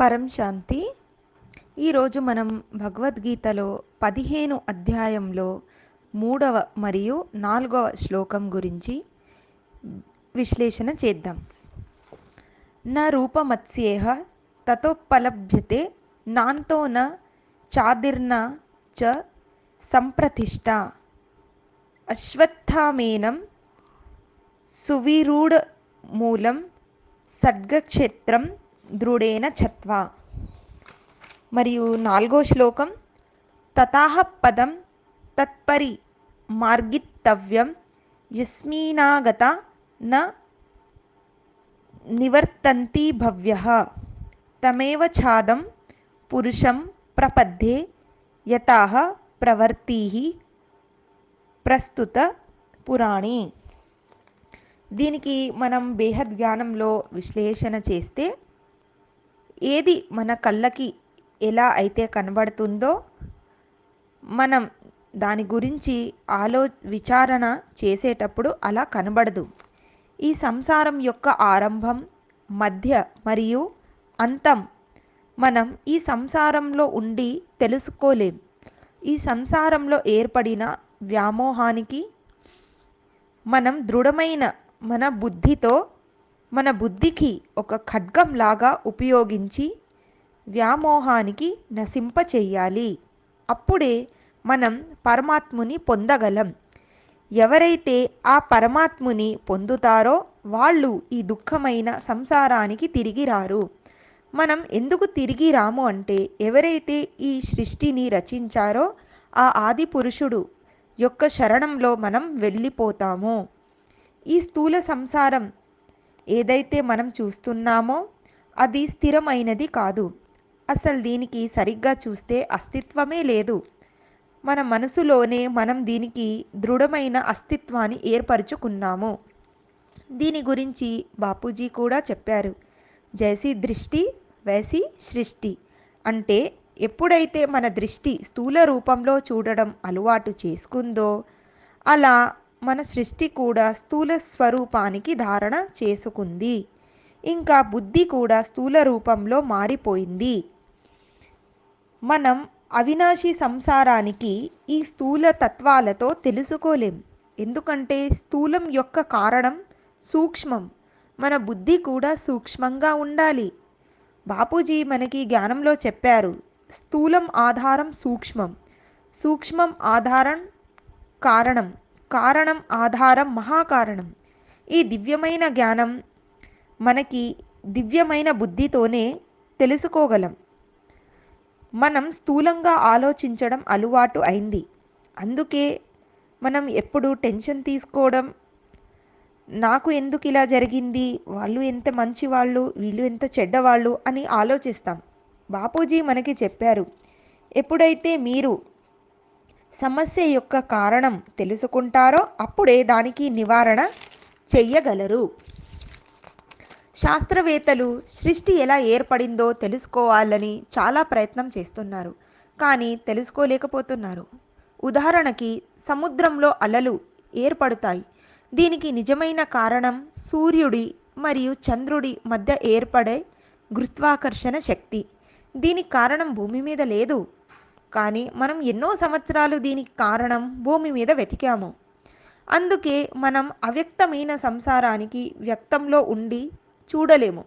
పరం శాంతి. ఈరోజు మనం భగవద్గీతలో 15 అధ్యాయంలో 3వ మరియు 4వ శ్లోకం గురించి విశ్లేషణ చేద్దాం. న రూపమత్స్యేహ తతోపలభ్యతే నాంతో న చాదిర్న చ సంప్రతిష్ఠ అశ్వత్థామేనం సువిరూఢమూలం సడ్గక్షేత్రం దృఢేన ఛత్వా. మరియు 4వ శ్లోకం తతాహ పదం తత్పరి మార్గిత్తవ్యం యస్మినాగత న నివర్తంతి భవ్యః తమేవ ఛాదం పురుషం ప్రపద్యే యతాః ప్రవర్తిః ప్రస్తుత పురాణి. దీనికి మనం బేహద్ జ్ఞానంలో విశ్లేషణ చేస్తే ఏది మన కళ్ళకి ఎలా అయితే కనబడుతుందో మనం దాని గురించి విచారణ చేసేటప్పుడు అలా కనబడదు. ఈ సంసారం యొక్క ఆరంభం, మధ్య మరియు అంతం మనం ఈ సంసారంలో ఉండి తెలుసుకోలేం. ఈ సంసారంలో ఏర్పడిన వ్యామోహానికి మనం దృఢమైన మన బుద్ధికి ఒక ఖడ్గం లాగా ఉపయోగించి వ్యామోహానికి నశింపచేయాలి. అప్పుడే మనం పరమాత్ముని పొందగలం. ఎవరైతే ఆ పరమాత్ముని పొందుతారో వాళ్ళు ఈ దుఃఖమైన సంసారానికి తిరిగి రారు. మనం ఎందుకు తిరిగి రాము అంటే ఎవరైతే ఈ సృష్టిని రచించారో ఆ ఆది పురుషుడు యొక్క శరణంలో మనం వెళ్ళిపోతాము. ఈ స్థూల సంసారం ఏదైతే మనం చూస్తున్నామో అది స్థిరమైనది కాదు. అసలు దీనికి సరిగ్గా చూస్తే అస్తిత్వమే లేదు. మన మనసులోనే మనం దీనికి దృఢమైన అస్తిత్వాన్ని ఏర్పరచుకున్నాము. దీని గురించి బాపూజీ కూడా చెప్పారు. జైసి దృష్టి వైసి సృష్టి. అంటే ఎప్పుడైతే మన దృష్టి స్థూల రూపంలో చూడడం అలవాటు చేసుకుందో అలా మన సృష్టి కూడా స్థూల స్వరూపానికి ధారణ చేసుకుంది. ఇంకా బుద్ధి కూడా స్థూల రూపంలో మారిపోయింది. మనం అవినాశి సంసారానికి ఈ స్థూల తత్వాలతో తెలుసుకోలేం. ఎందుకంటే స్థూలం యొక్క కారణం సూక్ష్మం. మన బుద్ధి కూడా సూక్ష్మంగా ఉండాలి. బాపూజీ మనకి జ్ఞానంలో చెప్పారు, స్థూలం ఆధారం సూక్ష్మం, సూక్ష్మం ఆధారం కారణం, కారణం ఆధారం మహాకారణం. ఈ దివ్యమైన జ్ఞానం మనకి దివ్యమైన బుద్ధితోనే తెలుసుకోగలం. మనం స్థూలంగా ఆలోచించడం అలవాటు అయింది. అందుకే మనం ఎప్పుడు టెన్షన్ తీసుకోవడం, నాకు ఎందుకు ఇలా జరిగింది, వాళ్ళు ఎంత మంచివాళ్ళు, వీళ్ళు ఎంత చెడ్డవాళ్ళు అని ఆలోచిస్తాం. బాపూజీ మనకి చెప్పారు, ఎప్పుడైతే మీరు సమస్య యొక్క కారణం తెలుసుకుంటారో అప్పుడే దానికి నివారణ చెయ్యగలరు. శాస్త్రవేత్తలు సృష్టి ఎలా ఏర్పడిందో తెలుసుకోవాలని చాలా ప్రయత్నం చేస్తున్నారు, కానీ తెలుసుకోలేకపోతున్నారు. ఉదాహరణకి సముద్రంలో అలలు ఏర్పడతాయి. దీనికి నిజమైన కారణం సూర్యుడి మరియు చంద్రుడి మధ్య ఏర్పడే గురుత్వాకర్షణ శక్తి. దీనికి కారణం భూమి మీద లేదు, కానీ మనం ఎన్నో సంవత్సరాలు దీనికి కారణం భూమి మీద వెతికాము. అందుకే మనం అవ్యక్తమైన సంసారానికి వ్యక్తంలో ఉండి చూడలేము,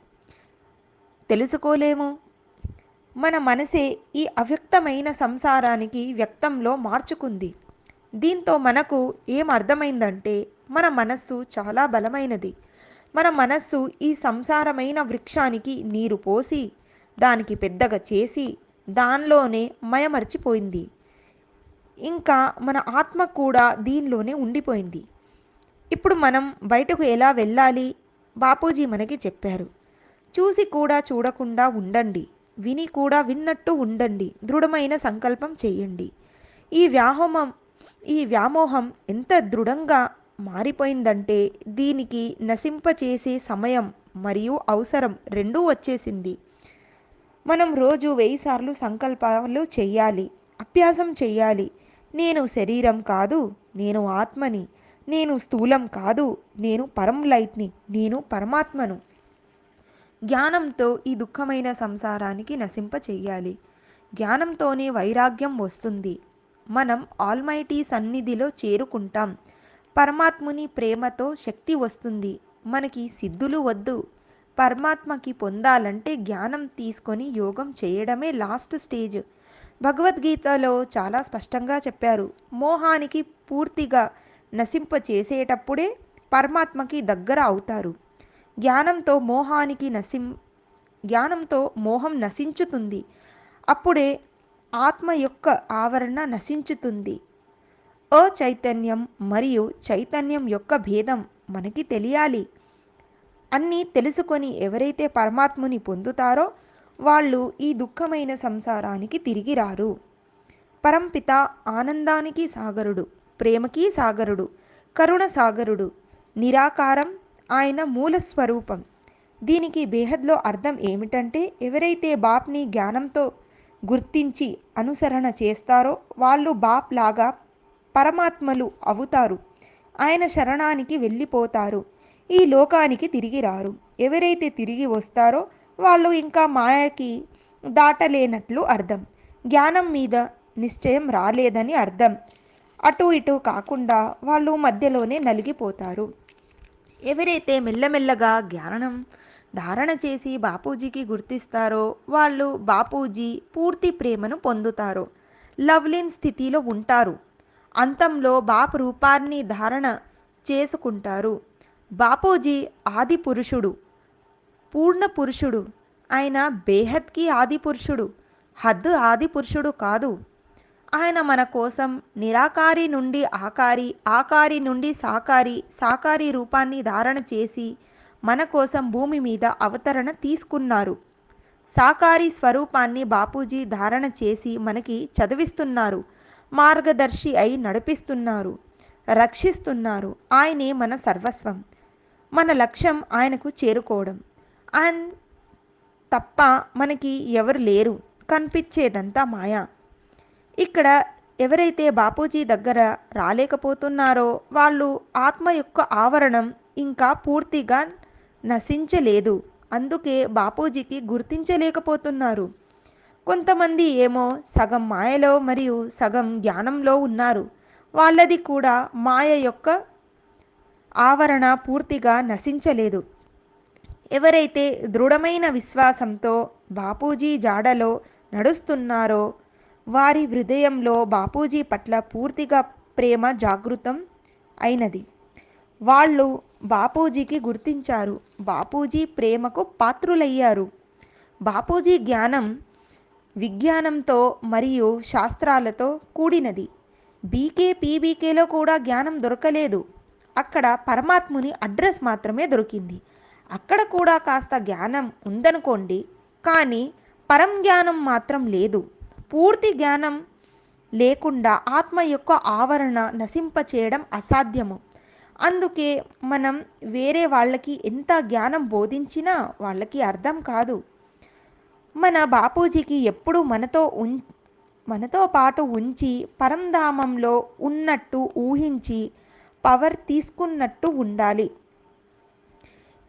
తెలుసుకోలేము. మన మనసే ఈ అవ్యక్తమైన సంసారానికి వ్యక్తంలో మార్చుకుంది. దీంతో మనకు ఏం అర్థమైందంటే మన మనస్సు చాలా బలమైనది. మన మనస్సు ఈ సంసారమైన వృక్షానికి నీరు పోసి దానికి పెద్దగా చేసి దానిలోనే మయమర్చిపోయింది. ఇంకా మన ఆత్మ కూడా దీనిలోనే ఉండిపోయింది. ఇప్పుడు మనం బయటకు ఎలా వెళ్ళాలి? బాపూజీ మనకి చెప్పారు, చూసి కూడా చూడకుండా ఉండండి, విని కూడా విన్నట్టు ఉండండి, దృఢమైన సంకల్పం చేయండి. ఈ వ్యామోహం ఎంత దృఢంగా మారిపోయిందంటే దీనికి నశింపచేసే సమయం మరియు అవసరం రెండూ వచ్చేసింది. మనం రోజు 1000 సార్లు సంకల్పాలు చెయ్యాలి, అభ్యాసం చెయ్యాలి. నేను శరీరం కాదు, నేను ఆత్మని, నేను స్థూలం కాదు, నేను పరం లైట్ని, నేను పరమాత్మను. జ్ఞానంతో ఈ దుఃఖమైన సంసారానికి నశింపచెయ్యాలి. జ్ఞానంతోనే వైరాగ్యం వస్తుంది. మనం ఆల్మైటీ సన్నిధిలో చేరుకుంటాం. పరమాత్ముని ప్రేమతో శక్తి వస్తుంది. మనకి సిద్ధులు వద్దు. పరమాత్మకి పొందాలంటే జ్ఞానం తీసుకొని యోగం చేయడమే లాస్ట్ స్టేజ్. భగవద్గీతలో చాలా స్పష్టంగా చెప్పారు. మోహానికి పూర్తిగా నశింపచేసేటప్పుడే పరమాత్మకి దగ్గర అవుతారు. జ్ఞానంతో జ్ఞానంతో మోహం నశించుతుంది. అప్పుడే ఆత్మ యొక్క ఆవరణ నశించుతుంది. చైతన్యం మరియు చైతన్యం యొక్క భేదం మనకి తెలియాలి. అన్నీ తెలుసుకొని ఎవరైతే పరమాత్ముని పొందుతారో వాళ్ళు ఈ దుఃఖమైన సంసారానికి తిరిగి రారు. పరంపిత ఆనందానికి సాగరుడు, ప్రేమకి సాగరుడు, కరుణ సాగరుడు, నిరాకారం, ఆయన మూల స్వరూపం. దీనికి బేహద్లో అర్థం ఏమిటంటే ఎవరైతే బాప్ని జ్ఞానంతో గుర్తించి అనుసరణ చేస్తారో వాళ్ళు బాప్ లాగా పరమాత్మలు అవుతారు. ఆయన శరణానికి వెళ్ళిపోతారు. ఈ లోకానికి తిరిగి రారు. ఎవరైతే తిరిగి వస్తారో వాళ్ళు ఇంకా మాయకి దాటలేనట్లు అర్థం. జ్ఞానం మీద నిశ్చయం రాలేదని అర్థం. అటు ఇటు కాకుండా వాళ్ళు మధ్యలోనే నలిగిపోతారు. ఎవరైతే మెల్లమెల్లగా జ్ఞానం ధారణ చేసి బాపూజీకి గుర్తిస్తారో వాళ్ళు బాపూజీ పూర్తి ప్రేమను పొందుతారు. లవ్లీన్ స్థితిలో ఉంటారు. అంతంలో బాపు రూపాన్ని ధారణ చేసుకుంటారు. బాపూజీ ఆది పురుషుడు, పూర్ణ పురుషుడు. ఆయన బేహద్కి ఆది పురుషుడు, హద్ ఆది పురుషుడు కాదు. ఆయన మన కోసం నిరాకారి నుండి ఆకారి, ఆకారి నుండి సాకారి, సాకారి రూపాన్ని ధారణ చేసి మన కోసం భూమి మీద అవతరణ తీసుకున్నారు. సాకారి స్వరూపాన్ని బాపూజీ ధారణ చేసి మనకి చదివిస్తున్నారు. మార్గదర్శి అయి నడిపిస్తున్నారు, రక్షిస్తున్నారు. ఆయనే మన సర్వస్వం. మన లక్ష్యం ఆయనకు చేరుకోవడం. ఆయన తప్ప మనకి ఎవరు లేరు. కనిపించేదంతా మాయా. ఇక్కడ ఎవరైతే బాపూజీ దగ్గర రాలేకపోతున్నారో వాళ్ళు ఆత్మ యొక్క ఆవరణం ఇంకా పూర్తిగా నశించలేదు. అందుకే బాపూజీకి గుర్తించలేకపోతున్నారు. కొంతమంది ఏమో సగం మాయలో మరియు సగం జ్ఞానంలో ఉన్నారు. వాళ్ళది కూడా మాయ యొక్క ఆవరణ పూర్తిగా నశించలేదు. ఎవరైతే దృఢమైన విశ్వాసంతో బాపూజీ జాడలో నడుస్తున్నారో వారి హృదయంలో బాపూజీ పట్ల పూర్తిగా ప్రేమ జాగృతం అయినది. వాళ్ళు బాపూజీకి గుర్తించారు. బాపూజీ ప్రేమకు పాత్రులయ్యారు. బాపూజీ జ్ఞానం విజ్ఞానంతో మరియు శాస్త్రాలతో కూడినది. పీబీకేలో కూడా జ్ఞానం దొరకలేదు. అక్కడ పరమాత్ముని అడ్రస్ మాత్రమే దొరికింది. అక్కడ కూడా కాస్త జ్ఞానం ఉందనుకోండి, కానీ పరం జ్ఞానం మాత్రం లేదు. పూర్తి జ్ఞానం లేకుండా ఆత్మ యొక్క ఆవరణ నశింపచేయడం అసాధ్యము. అందుకే మనం వేరే వాళ్ళకి ఎంత జ్ఞానం బోధించినా వాళ్ళకి అర్థం కాదు. మన బాపూజీకి ఎప్పుడు మనతో పాటు ఉంచి పరంధామంలో ఉన్నట్టు ఊహించి పవర్ తీసుకున్నట్టు ఉండాలి.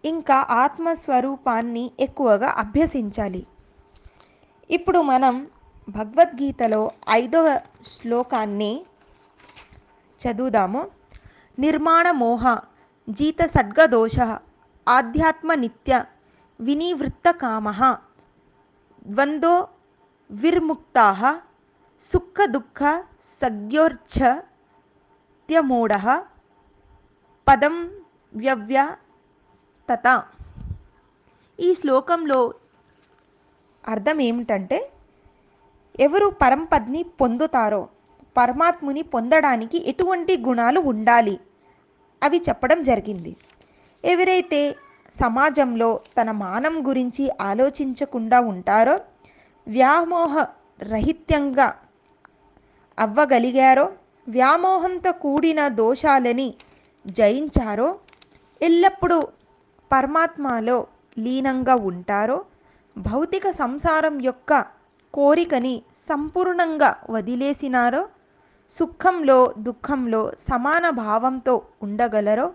ఇంకా ఆత్మస్వరూపాన్ని ఎక్కువగా అభ్యసించాలి. ఇప్పుడు మనం భగవద్గీతలో 5వ శ్లోకాన్ని చదువుదాము. నిర్మాణ మోహ జీత సద్గదోష ఆధ్యాత్మ నిత్య వినివృత్త కామ ద్వంద్వో విర్ముక్తా సుఖ దుఃఖ సజ్ఞోర్ఛత్యమూఢ పదం వ్యవ్య తత. ఈ శ్లోకంలో అర్థం ఏమిటంటే ఎవరు పరంపద్ని పొందుతారో పరమాత్ముని పొందడానికి ఎటువంటి గుణాలు ఉండాలి అవి చెప్పడం జరిగింది. ఎవరైతే సమాజంలో తన మానం గురించి ఆలోచించకుండా ఉంటారో, వ్యామోహ రహిత్యంగా అవ్వగలిగారో, వ్యామోహంతో కూడిన దోషాలని జయించారో, ఎల్లప్పుడూ పరమాత్మలో లీనంగా ఉంటారో, భౌతిక సంసారం యొక్క కోరికని సంపూర్ణంగా వదిలేసినారో, సుఖంలో దుఃఖంలో సమాన భావంతో ఉండగలరో,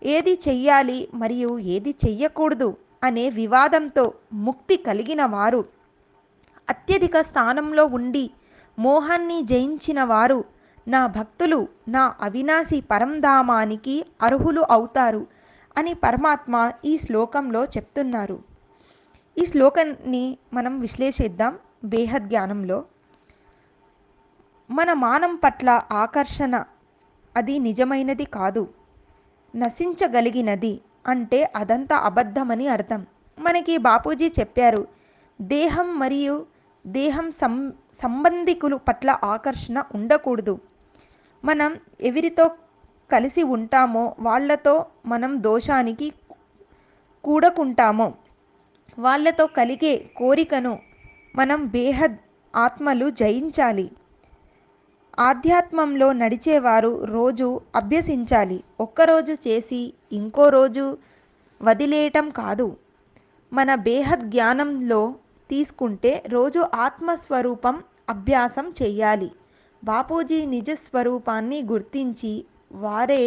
ఏది చెయ్యాలి మరియు ఏది చెయ్యకూడదు అనే వివాదంతో ముక్తి కలిగిన వారు, అత్యధిక స్థానంలో ఉండి మోహాన్ని జయించిన వారు నా భక్తులు నా అవినాశి పరంధామానికి అర్హులు అవుతారు అని పరమాత్మ ఈ శ్లోకంలో చెప్తున్నారు. ఈ శ్లోకాన్ని మనం విశ్లేషిద్దాం. బేహద్ జ్ఞానంలో మన మానం పట్ల ఆకర్షణ అది నిజమైనది కాదు, నశించగలిగినది అంటే అదంతా అబద్ధమని అర్థం. మనకి బాపూజీ చెప్పారు, దేహం మరియు దేహం సంబంధికులు పట్ల ఆకర్షణ ఉండకూడదు. మనం ఎవరితో కలిసి ఉంటామో వాళ్ళతో మనం దోషానికి కూడకుంటామో వాళ్ళతో కలిగే కోరికను మనం బేహద్ ఆత్మలు జయించాలి. ఆధ్యాత్మంలో నడిచేవారు రోజు అభ్యసించాలి. ఒక్కరోజు చేసి ఇంకో రోజు వదిలేయటం కాదు. మన బేహద్ జ్ఞానంలో తీసుకుంటే రోజు ఆత్మస్వరూపం అభ్యాసం చెయ్యాలి. బాపూజీ నిజస్వరూపాన్ని గుర్తించి వారే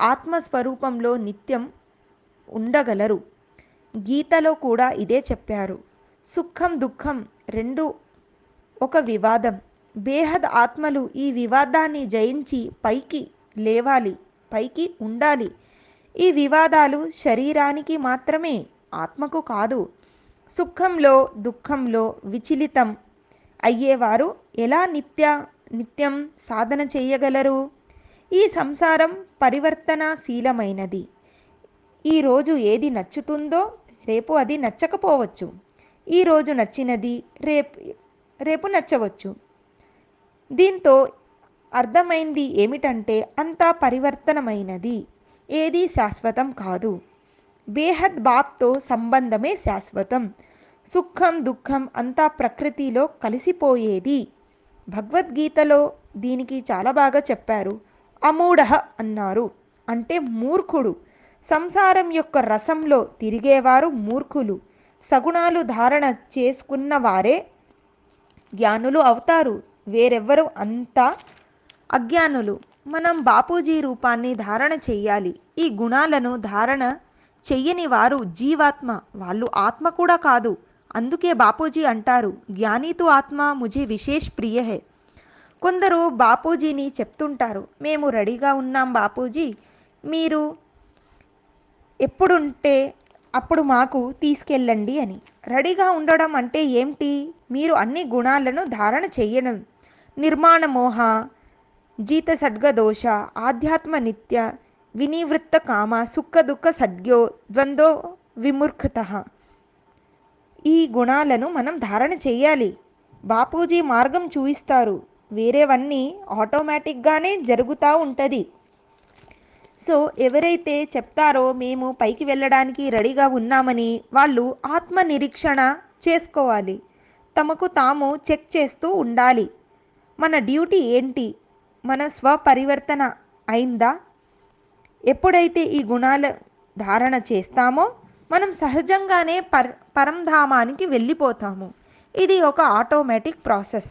ఆత్మస్వరూపంలో నిత్యం ఉండగలరు. గీతలో కూడా ఇదే చెప్పారు. సుఖం దుఃఖం రెండు ఒక వివాదం. బేహద్ ఆత్మలు ఈ వివాదాన్ని జయించి పైకి లేవాలి, పైకి ఉండాలి. ఈ వివాదాలు శరీరానికి మాత్రమే, ఆత్మకు కాదు. సుఖంలో దుఃఖంలో విచలితం అయ్యేవారు ఎలా నిత్యం సాధన చేయగలరు? ఈ సంసారం పరివర్తనశీలమైనది. ఈరోజు ఏది నచ్చుతుందో రేపు అది నచ్చకపోవచ్చు. ఈరోజు నచ్చినది రేపు నచ్చవచ్చు. దీంతో అర్థమైంది ఏమిటంటే అంతా పరివర్తనమైనది, ఏది శాశ్వతం కాదు. బేహద్ బాప్తో సంబంధమే శాశ్వతం. సుఖం దుఃఖం అంతా ప్రకృతిలో కలిసిపోయేది. భగవద్గీతలో దీనికి చాలా బాగా చెప్పారు. అమూఢః అన్నారు, అంటే మూర్ఖుడు. సంసారం యొక్క రసంలో తిరిగేవారు మూర్ఖులు. సగుణాలు ధారణ చేసుకున్న వారే జ్ఞానులు అవుతారు. వేరెవ్వరు అంతా అజ్ఞానులు. మనం బాపూజీ రూపాన్ని ధారణ చెయ్యాలి. ఈ గుణాలను ధారణ చెయ్యని వారు జీవాత్మ, వాళ్ళు ఆత్మ కూడా కాదు. అందుకే బాపూజీ అంటారు, జ్ఞానీతు ఆత్మ ముझे విశేష్ ప్రియ హై. కొందరు బాపూజీని చెప్తుంటారు, మేము రెడీగా ఉన్నాం బాపూజీ, మీరు ఎప్పుడుంటే అప్పుడు మాకు తీసుకెళ్ళండి అని. రెడీగా ఉండడం అంటే ఏమిటి? మీరు అన్ని గుణాలను ధారణ చెయ్యడం. నిర్మాణ మోహ, జీత సడ్గ దోష, ఆధ్యాత్మ నిత్య, వినివృత్త కామ, సుఖ దుఃఖ సద్యో, ద్వంద్వ విముఖతః. ఈ గుణాలను మనం ధారణ చెయ్యాలి. బాపూజీ మార్గం చూయిస్తారు, వేరేవన్నీ ఆటోమేటిక్గానే జరుగుతూ ఉంటుంది. సో ఎవరైతే చెప్తారో మేము పైకి వెళ్ళడానికి రెడీగా ఉన్నామని, వాళ్ళు ఆత్మ నిరీక్షణ చేసుకోవాలి. తమకు తాము చెక్ చేస్తూ ఉండాలి. మన డ్యూటీ ఏంటి? మన స్వపరివర్తన అయిందా? ఎప్పుడైతే ఈ గుణాల ధారణ చేస్తామో మనం సహజంగానే పరంధామానికి వెళ్ళిపోతాము. ఇది ఒక ఆటోమేటిక్ ప్రాసెస్.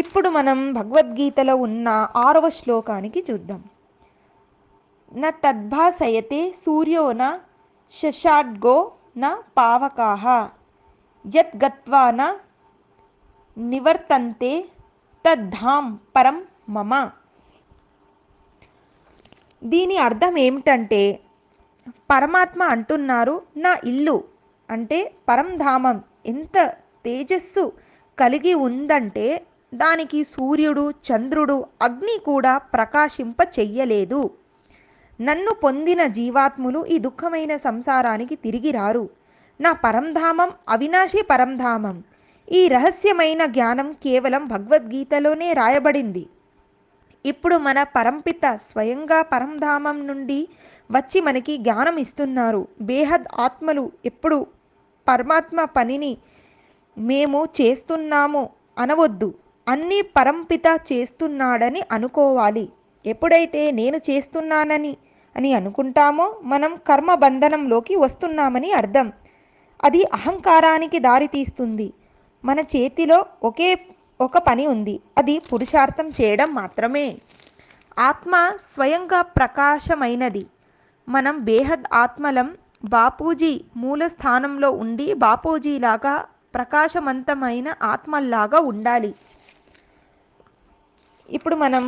ఇప్పుడు మనం భగవద్గీతలో ఉన్న 6వ శ్లోకానికి చూద్దాం. న తద్భాసయతే సూర్యో న శశాడ్గో న పావకాః యత్ గత్వా న నివర్తంతే తద్ధాం పరం మమ. దీని అర్థం ఏమిటంటే, పరమాత్మ అంటున్నారు, నా ఇల్లు అంటే పరంధామం ఎంత తేజస్సు కలిగి ఉందంటే దానికి సూర్యుడు చంద్రుడు అగ్ని కూడా ప్రకాశింప చెయ్యలేదు. నన్ను పొందిన జీవాత్ములు ఈ దుఃఖమైన సంసారానికి తిరిగి రారు. నా పరంధామం అవినాశి పరంధామం. ఈ రహస్యమైన జ్ఞానం కేవలం భగవద్గీతలోనే రాయబడింది. ఇప్పుడు మన పరంపిత స్వయంగా పరంధామం నుండి వచ్చి మనకి జ్ఞానం ఇస్తున్నారు. బేహద్ ఆత్మలు ఎప్పుడు పరమాత్మ పనిని మేము చేస్తున్నాము అనవద్దు, అన్నీ పరంపిత చేస్తున్నాడని అనుకోవాలి. ఎప్పుడైతే నేను చేస్తున్నానని అనుకుంటామో మనం కర్మబంధనంలోకి వస్తున్నామని అర్థం. అది అహంకారానికి దారితీస్తుంది. మన చేతిలో ఒక పని ఉంది, అది పురుషార్థం చేయడం మాత్రమే. ఆత్మ స్వయంగా ప్రకాశమైనది. మనం బేహద్ ఆత్మలం బాపూజీ మూల స్థానంలో ఉండి బాపూజీలాగా ప్రకాశవంతమైన ఆత్మల్లాగా ఉండాలి. ఇప్పుడు మనం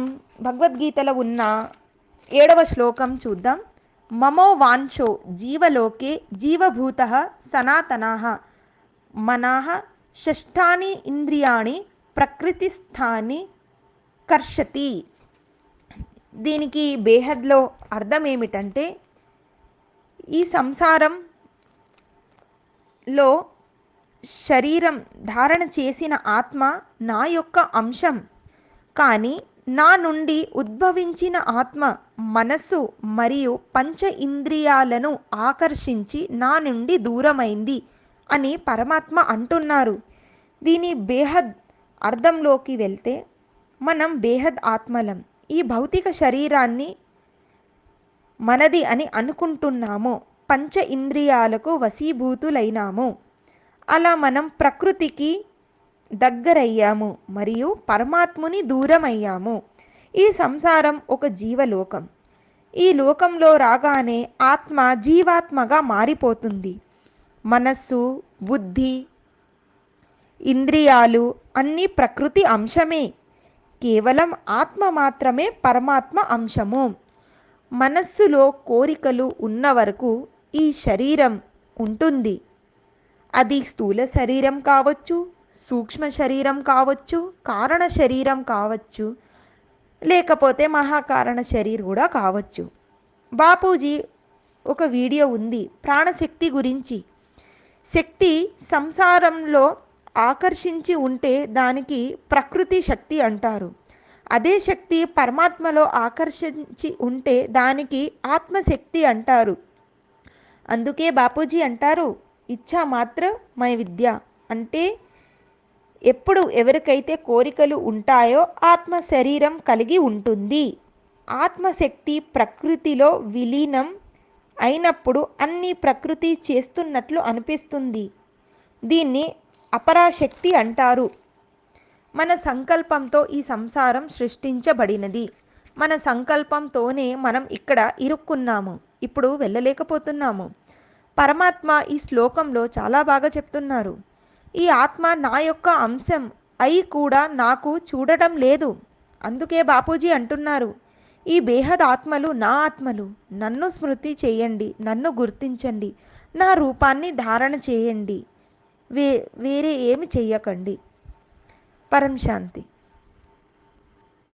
భగవద్గీతలో ఉన్న 7వ శ్లోకం చూద్దాం. మమో వాంఛో జీవలోకే జీవభూతః సనాతనః మనః షష్ఠాని ఇంద్రియాణి ప్రకృతిస్థాని కర్షతి. దీనికి బేహద్లో అర్థం ఏమిటంటే, ఈ సంసారంలో శరీరం ధారణ చేసిన ఆత్మ నా యొక్క అంశం, కానీ నా నుండి ఉద్భవించిన ఆత్మ మనస్సు మరియు పంచ ఇంద్రియాలను ఆకర్షించి నా నుండి దూరమైంది అని పరమాత్మ అంటున్నారు. దీని బేహద్ అర్థంలోకి వెళ్తే, మనం బేహద్ ఆత్మలం. ఈ భౌతిక శరీరాన్ని మనది అని అనుకుంటున్నాము. పంచ ఇంద్రియాలకు వశీభూతులైనాము. అలా మనం ప్రకృతికి దగ్గరయ్యాము మరియు పరమాత్ముని దూరమయ్యాము. ఈ సంసారం ఒక జీవలోకం. ఈ లోకంలో రాగానే ఆత్మ జీవాత్మగా మారిపోతుంది. మనస్సు, బుద్ధి, ఇంద్రియాలు అన్నీ ప్రకృతి అంశమే. కేవలం ఆత్మ మాత్రమే పరమాత్మ అంశము. మనస్సులో కోరికలు ఉన్న వరకు ఈ శరీరం ఉంటుంది. అది స్థూల శరీరం కావచ్చు, సూక్ష్మ శరీరం కావచ్చు, కారణ శరీరం కావచ్చు, లేకపోతే మహాకారణ శరీరం కూడా కావచ్చు. బాపూజీ ఒక వీడియో ఉంది ప్రాణశక్తి గురించి. శక్తి సంసారంలో ఆకర్షించి ఉంటే దానికి ప్రకృతి శక్తి అంటారు. అదే శక్తి పరమాత్మలో ఆకర్షించి ఉంటే దానికి ఆత్మశక్తి అంటారు. అందుకే బాపూజీ అంటారు, ఇచ్ఛా మాత్ర మై విద్య. అంటే ఎప్పుడు ఎవరికైతే కోరికలు ఉంటాయో ఆత్మ శరీరం కలిగి ఉంటుంది. ఆత్మశక్తి ప్రకృతిలో విలీనం అయినప్పుడు అన్ని ప్రకృతి చేస్తున్నట్లు అనిపిస్తుంది. దీన్ని అపరాశక్తి అంటారు. మన సంకల్పంతో ఈ సంసారం సృష్టించబడినది. మన సంకల్పంతోనే మనం ఇక్కడ ఇరుక్కున్నాము. ఇప్పుడు వెళ్ళలేకపోతున్నాము. పరమాత్మ ఈ శ్లోకంలో చాలా బాగా చెప్తున్నారు. ఈ ఆత్మ నా యొక్క అంశం అయి కూడా నాకు చూడటం లేదు. అందుకే బాపూజీ అంటున్నారు, ఈ బేహద్ ఆత్మలు నా ఆత్మలు. నన్ను స్మృతి చేయండి, నన్ను గుర్తించండి, నా రూపాన్ని ధారణ చేయండి, వేరే ఏమి చెయ్యకండి. పరం శాంతి.